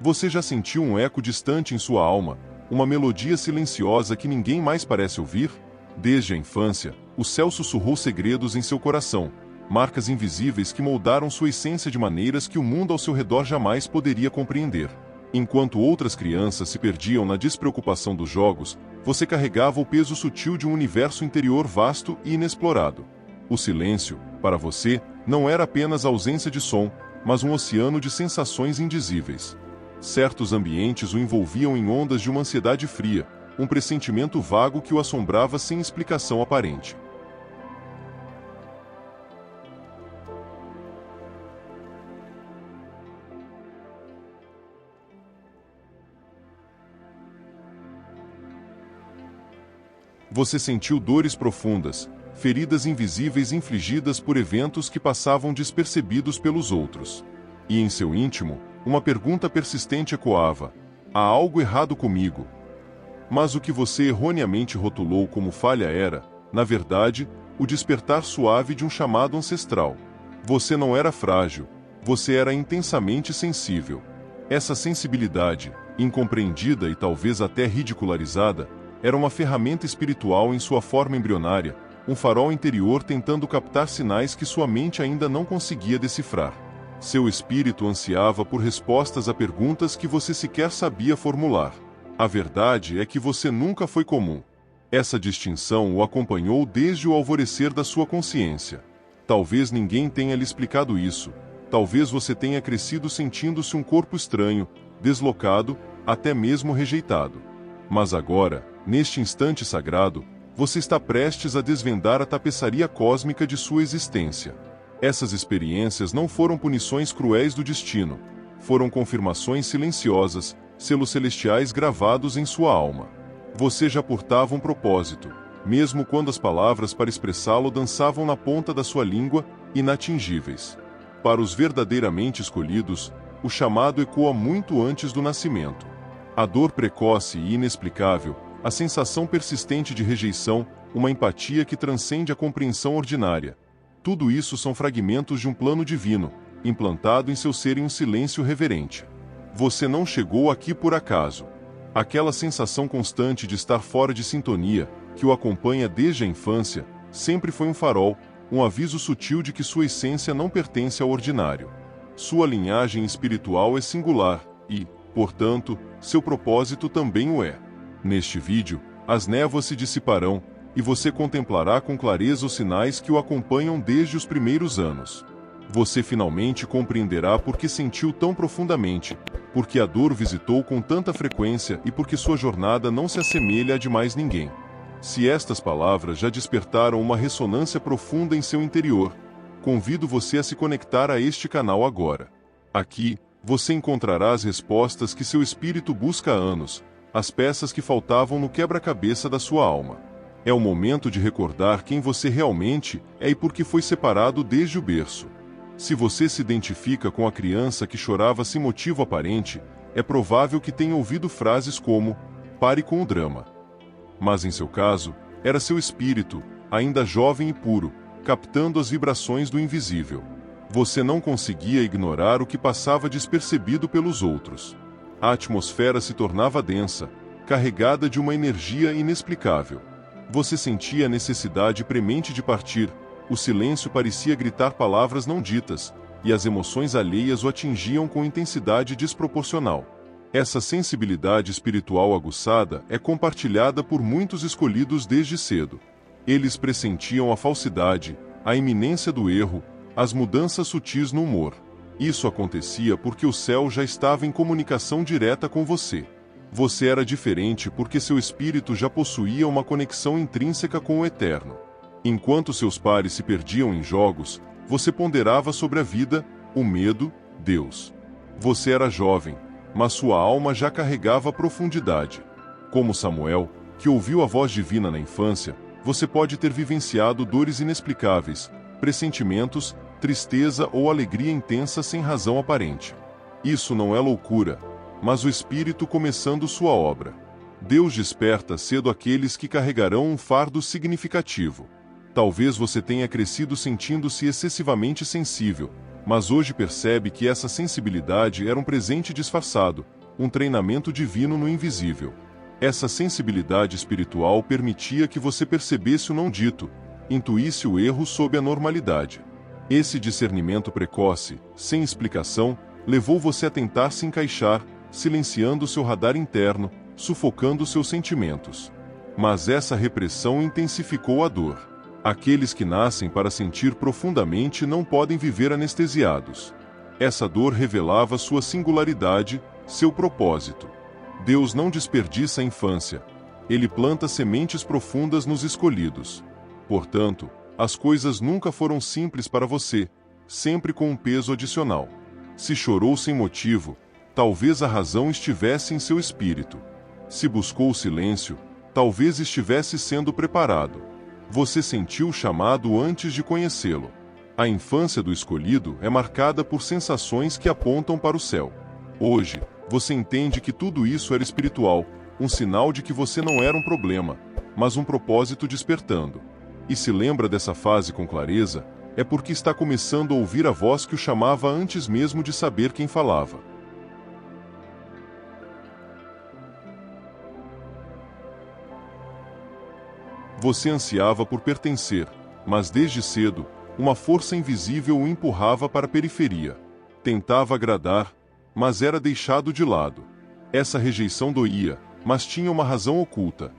Você já sentiu um eco distante em sua alma, uma melodia silenciosa que ninguém mais parece ouvir? Desde a infância, o céu sussurrou segredos em seu coração, marcas invisíveis que moldaram sua essência de maneiras que o mundo ao seu redor jamais poderia compreender. Enquanto outras crianças se perdiam na despreocupação dos jogos, você carregava o peso sutil de um universo interior vasto e inexplorado. O silêncio, para você, não era apenas ausência de som, mas um oceano de sensações indizíveis. Certos ambientes o envolviam em ondas de uma ansiedade fria, um pressentimento vago que o assombrava sem explicação aparente. Você sentiu dores profundas, feridas invisíveis infligidas por eventos que passavam despercebidos pelos outros. E em seu íntimo, uma pergunta persistente ecoava: há algo errado comigo? Mas o que você erroneamente rotulou como falha era, na verdade, o despertar suave de um chamado ancestral. Você não era frágil, você era intensamente sensível. Essa sensibilidade, incompreendida e talvez até ridicularizada, era uma ferramenta espiritual em sua forma embrionária, um farol interior tentando captar sinais que sua mente ainda não conseguia decifrar. Seu espírito ansiava por respostas a perguntas que você sequer sabia formular. A verdade é que você nunca foi comum. Essa distinção o acompanhou desde o alvorecer da sua consciência. Talvez ninguém tenha lhe explicado isso. Talvez você tenha crescido sentindo-se um corpo estranho, deslocado, até mesmo rejeitado. Mas agora, neste instante sagrado, você está prestes a desvendar a tapeçaria cósmica de sua existência. Essas experiências não foram punições cruéis do destino, foram confirmações silenciosas, selos celestiais gravados em sua alma. Você já portava um propósito, mesmo quando as palavras para expressá-lo dançavam na ponta da sua língua, inatingíveis. Para os verdadeiramente escolhidos, o chamado ecoa muito antes do nascimento. A dor precoce e inexplicável, a sensação persistente de rejeição, uma empatia que transcende a compreensão ordinária. Tudo isso são fragmentos de um plano divino, implantado em seu ser em um silêncio reverente. Você não chegou aqui por acaso. Aquela sensação constante de estar fora de sintonia, que o acompanha desde a infância, sempre foi um farol, um aviso sutil de que sua essência não pertence ao ordinário. Sua linhagem espiritual é singular e, portanto, seu propósito também o é. Neste vídeo, as névoas se dissiparão, e você contemplará com clareza os sinais que o acompanham desde os primeiros anos. Você finalmente compreenderá por que sentiu tão profundamente, por que a dor visitou com tanta frequência e por que sua jornada não se assemelha a de mais ninguém. Se estas palavras já despertaram uma ressonância profunda em seu interior, convido você a se conectar a este canal agora. Aqui, você encontrará as respostas que seu espírito busca há anos, as peças que faltavam no quebra-cabeça da sua alma. É o momento de recordar quem você realmente é e por que foi separado desde o berço. Se você se identifica com a criança que chorava sem motivo aparente, é provável que tenha ouvido frases como: pare com o drama. Mas em seu caso, era seu espírito, ainda jovem e puro, captando as vibrações do invisível. Você não conseguia ignorar o que passava despercebido pelos outros. A atmosfera se tornava densa, carregada de uma energia inexplicável. Você sentia a necessidade premente de partir, o silêncio parecia gritar palavras não ditas, e as emoções alheias o atingiam com intensidade desproporcional. Essa sensibilidade espiritual aguçada é compartilhada por muitos escolhidos desde cedo. Eles pressentiam a falsidade, a iminência do erro, as mudanças sutis no humor. Isso acontecia porque o céu já estava em comunicação direta com você. Você era diferente porque seu espírito já possuía uma conexão intrínseca com o eterno. Enquanto seus pares se perdiam em jogos, você ponderava sobre a vida, o medo, Deus. Você era jovem, mas sua alma já carregava profundidade. Como Samuel, que ouviu a voz divina na infância, você pode ter vivenciado dores inexplicáveis, pressentimentos, tristeza ou alegria intensa sem razão aparente. Isso não é loucura, mas o Espírito começando sua obra. Deus desperta cedo aqueles que carregarão um fardo significativo. Talvez você tenha crescido sentindo-se excessivamente sensível, Mas hoje percebe que essa sensibilidade era um presente disfarçado, um treinamento divino no invisível. Essa sensibilidade espiritual permitia que você percebesse o não dito, intuísse o erro sob a normalidade. Esse discernimento precoce, sem explicação, levou você a tentar se encaixar, silenciando seu radar interno, sufocando seus sentimentos. Mas essa repressão intensificou a dor. Aqueles que nascem para sentir profundamente não podem viver anestesiados. Essa dor revelava sua singularidade, seu propósito. Deus não desperdiça a infância. Ele planta sementes profundas nos escolhidos. Portanto, as coisas nunca foram simples para você, sempre com um peso adicional. Se chorou sem motivo, talvez a razão estivesse em seu espírito. Se buscou o silêncio, talvez estivesse sendo preparado. Você sentiu o chamado antes de conhecê-lo. A infância do escolhido é marcada por sensações que apontam para o céu. Hoje, você entende que tudo isso era espiritual, um sinal de que você não era um problema, mas um propósito despertando. E se lembra dessa fase com clareza, é porque está começando a ouvir a voz que o chamava antes mesmo de saber quem falava. Você ansiava por pertencer, mas desde cedo, uma força invisível o empurrava para a periferia. Tentava agradar, mas era deixado de lado. Essa rejeição doía, mas tinha uma razão oculta.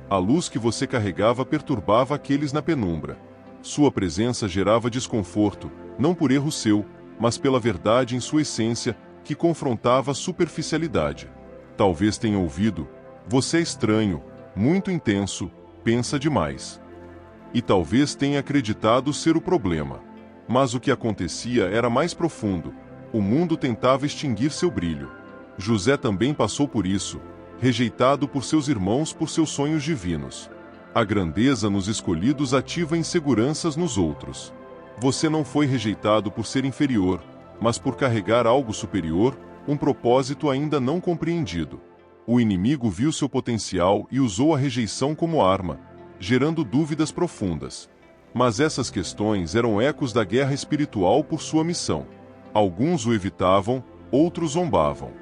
A luz que você carregava perturbava aqueles na penumbra. Sua presença gerava desconforto, não por erro seu, mas pela verdade em sua essência, que confrontava a superficialidade. Talvez tenha ouvido: você é estranho, muito intenso, pensa demais. E talvez tenha acreditado ser o problema. Mas o que acontecia era mais profundo. O mundo tentava extinguir seu brilho. José também passou por isso, rejeitado por seus irmãos por seus sonhos divinos. A grandeza nos escolhidos ativa inseguranças nos outros. Você não foi rejeitado por ser inferior, mas por carregar algo superior, um propósito ainda não compreendido. O inimigo viu seu potencial e usou a rejeição como arma, gerando dúvidas profundas. Mas essas questões eram ecos da guerra espiritual por sua missão. Alguns o evitavam, outros zombavam.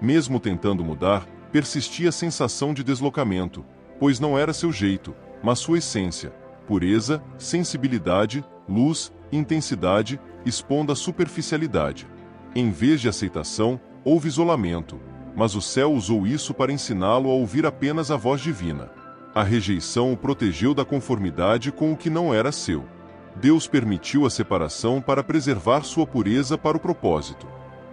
Mesmo tentando mudar, persistia a sensação de deslocamento, pois não era seu jeito, mas sua essência: pureza, sensibilidade, luz, intensidade, expondo a superficialidade. Em vez de aceitação, houve isolamento, mas o céu usou isso para ensiná-lo a ouvir apenas a voz divina. A rejeição o protegeu da conformidade com o que não era seu. Deus permitiu a separação para preservar sua pureza para o propósito.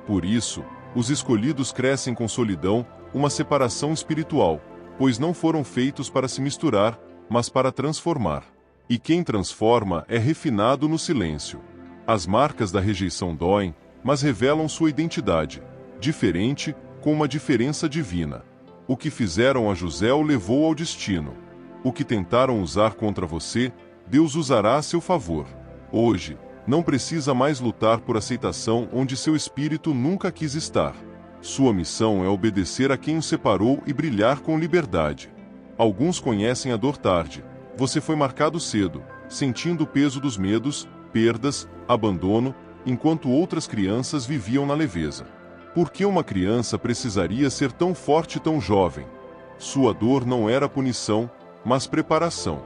Por isso, os escolhidos crescem com solidão, uma separação espiritual, pois não foram feitos para se misturar, mas para transformar. E quem transforma é refinado no silêncio. As marcas da rejeição doem, mas revelam sua identidade, diferente, com uma diferença divina. O que fizeram a José o levou ao destino. O que tentaram usar contra você, Deus usará a seu favor. Hoje, não precisa mais lutar por aceitação onde seu espírito nunca quis estar. Sua missão é obedecer a quem o separou e brilhar com liberdade. Alguns conhecem a dor tarde. Você foi marcado cedo, sentindo o peso dos medos, perdas, abandono, enquanto outras crianças viviam na leveza. Por que uma criança precisaria ser tão forte tão jovem? Sua dor não era punição, mas preparação.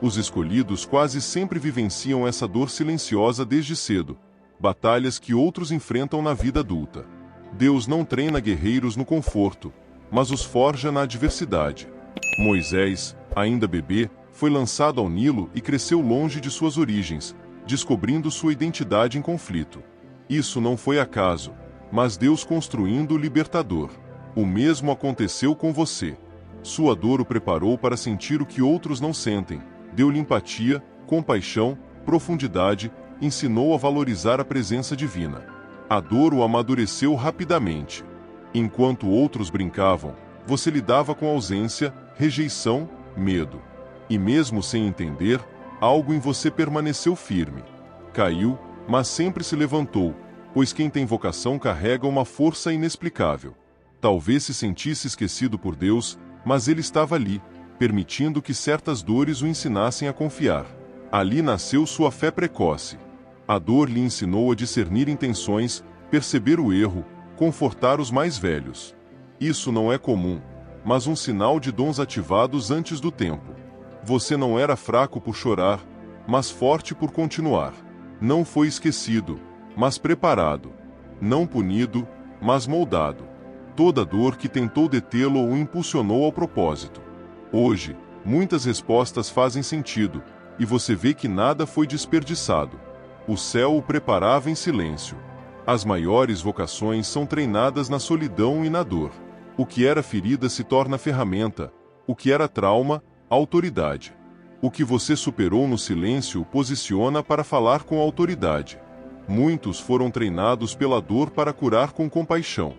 Os escolhidos quase sempre vivenciam essa dor silenciosa desde cedo, batalhas que outros enfrentam na vida adulta. Deus não treina guerreiros no conforto, mas os forja na adversidade. Moisés, ainda bebê, foi lançado ao Nilo e cresceu longe de suas origens, descobrindo sua identidade em conflito. Isso não foi acaso, mas Deus construindo o libertador. O mesmo aconteceu com você. Sua dor o preparou para sentir o que outros não sentem, deu-lhe empatia, compaixão, profundidade, ensinou a valorizar a presença divina. A dor o amadureceu rapidamente. Enquanto outros brincavam, você lidava com ausência, rejeição, medo. E mesmo sem entender, algo em você permaneceu firme. Caiu, mas sempre se levantou, pois quem tem vocação carrega uma força inexplicável. Talvez se sentisse esquecido por Deus, mas Ele estava ali, permitindo que certas dores o ensinassem a confiar. Ali nasceu sua fé precoce. A dor lhe ensinou a discernir intenções, perceber o erro, confortar os mais velhos. Isso não é comum, mas um sinal de dons ativados antes do tempo. Você não era fraco por chorar, mas forte por continuar. Não foi esquecido, mas preparado. Não punido, mas moldado. Toda dor que tentou detê-lo o impulsionou ao propósito. Hoje, muitas respostas fazem sentido, e você vê que nada foi desperdiçado. O céu o preparava em silêncio. As maiores vocações são treinadas na solidão e na dor. O que era ferida se torna ferramenta, o que era trauma, autoridade. O que você superou no silêncio o posiciona para falar com autoridade. Muitos foram treinados pela dor para curar com compaixão.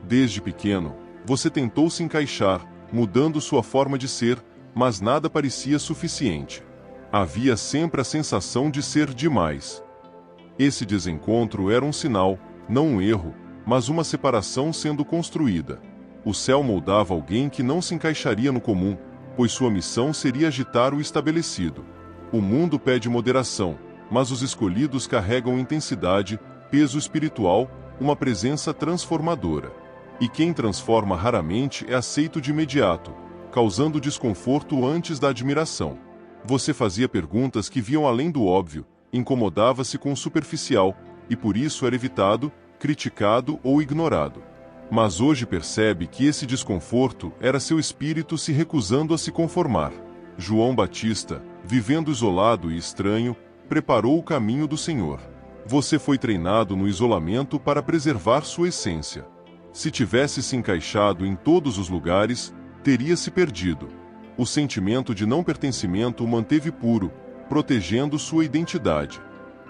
Desde pequeno, você tentou se encaixar, mudando sua forma de ser, mas nada parecia suficiente. Havia sempre a sensação de ser demais. Esse desencontro era um sinal, não um erro, mas uma separação sendo construída. O céu moldava alguém que não se encaixaria no comum, pois sua missão seria agitar o estabelecido. O mundo pede moderação, mas os escolhidos carregam intensidade, peso espiritual, uma presença transformadora. E quem transforma raramente é aceito de imediato, causando desconforto antes da admiração. Você fazia perguntas que viam além do óbvio, incomodava-se com o superficial, e por isso era evitado, criticado ou ignorado. Mas hoje percebe que esse desconforto era seu espírito se recusando a se conformar. João Batista, vivendo isolado e estranho, preparou o caminho do Senhor. Você foi treinado no isolamento para preservar sua essência. Se tivesse se encaixado em todos os lugares, teria se perdido. O sentimento de não pertencimento o manteve puro, protegendo sua identidade.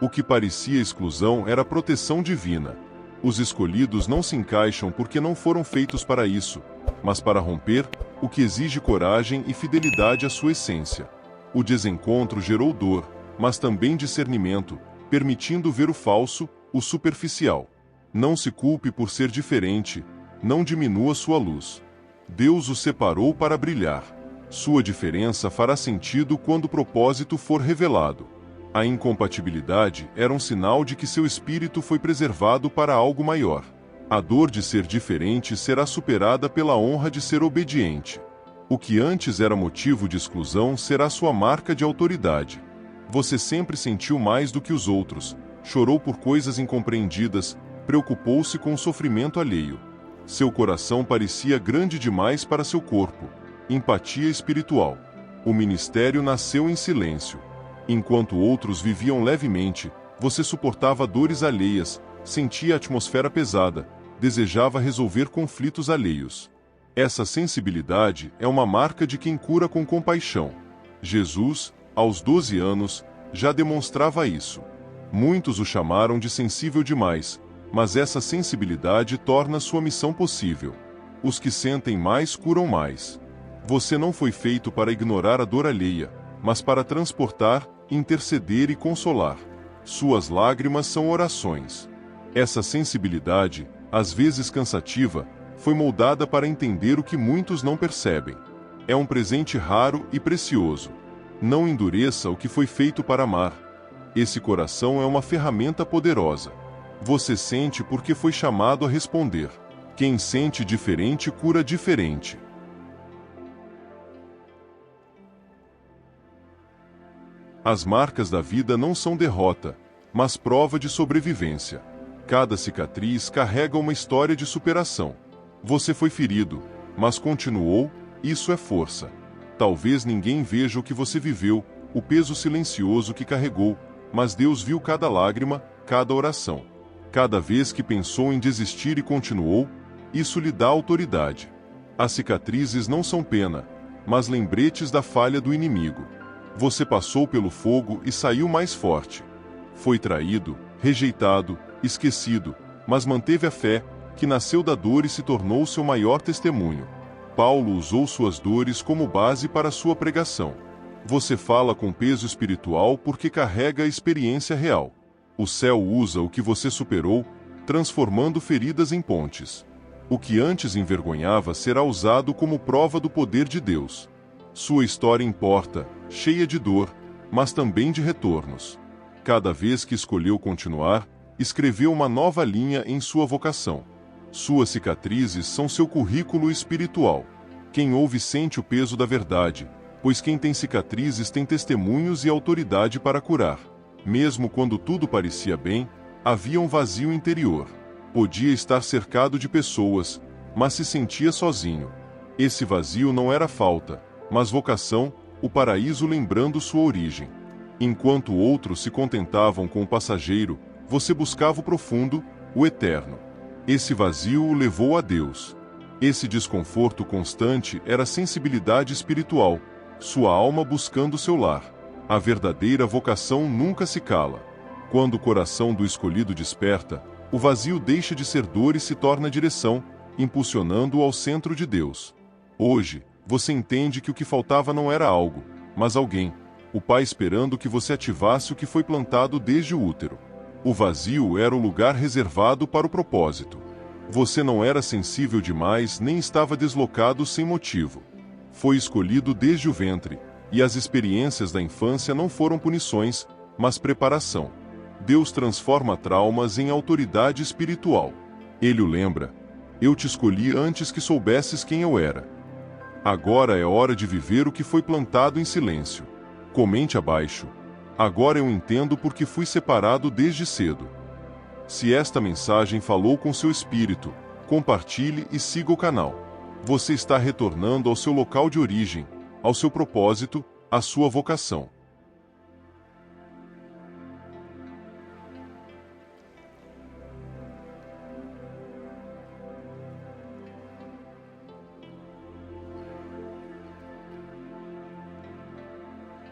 O que parecia exclusão era proteção divina. Os escolhidos não se encaixam porque não foram feitos para isso, mas para romper, o que exige coragem e fidelidade à sua essência. O desencontro gerou dor, mas também discernimento, permitindo ver o falso, o superficial. Não se culpe por ser diferente, não diminua sua luz. Deus o separou para brilhar. Sua diferença fará sentido quando o propósito for revelado. A incompatibilidade era um sinal de que seu espírito foi preservado para algo maior. A dor de ser diferente será superada pela honra de ser obediente. O que antes era motivo de exclusão será sua marca de autoridade. Você sempre sentiu mais do que os outros, chorou por coisas incompreendidas, preocupou-se com o sofrimento alheio. Seu coração parecia grande demais para seu corpo. Empatia espiritual. O ministério nasceu em silêncio. Enquanto outros viviam levemente, você suportava dores alheias, sentia a atmosfera pesada, desejava resolver conflitos alheios. Essa sensibilidade é uma marca de quem cura com compaixão. Jesus, aos 12 anos, já demonstrava isso. Muitos o chamaram de sensível demais, mas essa sensibilidade torna sua missão possível. Os que sentem mais curam mais. Você não foi feito para ignorar a dor alheia, mas para transportar, interceder e consolar. Suas lágrimas são orações. Essa sensibilidade, às vezes cansativa, foi moldada para entender o que muitos não percebem. É um presente raro e precioso. Não endureça o que foi feito para amar. Esse coração é uma ferramenta poderosa. Você sente porque foi chamado a responder. Quem sente diferente cura diferente. As marcas da vida não são derrota, mas prova de sobrevivência. Cada cicatriz carrega uma história de superação. Você foi ferido, mas continuou, isso é força. Talvez ninguém veja o que você viveu, o peso silencioso que carregou, mas Deus viu cada lágrima, cada oração. Cada vez que pensou em desistir e continuou, isso lhe dá autoridade. As cicatrizes não são pena, mas lembretes da falha do inimigo. Você passou pelo fogo e saiu mais forte. Foi traído, rejeitado, esquecido, mas manteve a fé, que nasceu da dor e se tornou seu maior testemunho. Paulo usou suas dores como base para sua pregação. Você fala com peso espiritual porque carrega a experiência real. O céu usa o que você superou, transformando feridas em pontes. O que antes envergonhava será usado como prova do poder de Deus. Sua história importa, cheia de dor, mas também de retornos. Cada vez que escolheu continuar, escreveu uma nova linha em sua vocação. Suas cicatrizes são seu currículo espiritual. Quem ouve sente o peso da verdade, pois quem tem cicatrizes tem testemunhos e autoridade para curar. Mesmo quando tudo parecia bem, havia um vazio interior. Podia estar cercado de pessoas, mas se sentia sozinho. Esse vazio não era falta, mas vocação, o paraíso lembrando sua origem. Enquanto outros se contentavam com o passageiro, você buscava o profundo, o eterno. Esse vazio o levou a Deus. Esse desconforto constante era sensibilidade espiritual, sua alma buscando seu lar. A verdadeira vocação nunca se cala. Quando o coração do escolhido desperta, o vazio deixa de ser dor e se torna direção, impulsionando-o ao centro de Deus. Hoje, você entende que o que faltava não era algo, mas alguém, o Pai esperando que você ativasse o que foi plantado desde o útero. O vazio era o lugar reservado para o propósito. Você não era sensível demais nem estava deslocado sem motivo. Foi escolhido desde o ventre, e as experiências da infância não foram punições, mas preparação. Deus transforma traumas em autoridade espiritual. Ele o lembra: eu te escolhi antes que soubesses quem eu era. Agora é hora de viver o que foi plantado em silêncio. Comente abaixo: agora eu entendo porque fui separado desde cedo. Se esta mensagem falou com seu espírito, compartilhe e siga o canal. Você está retornando ao seu local de origem, ao seu propósito, à sua vocação.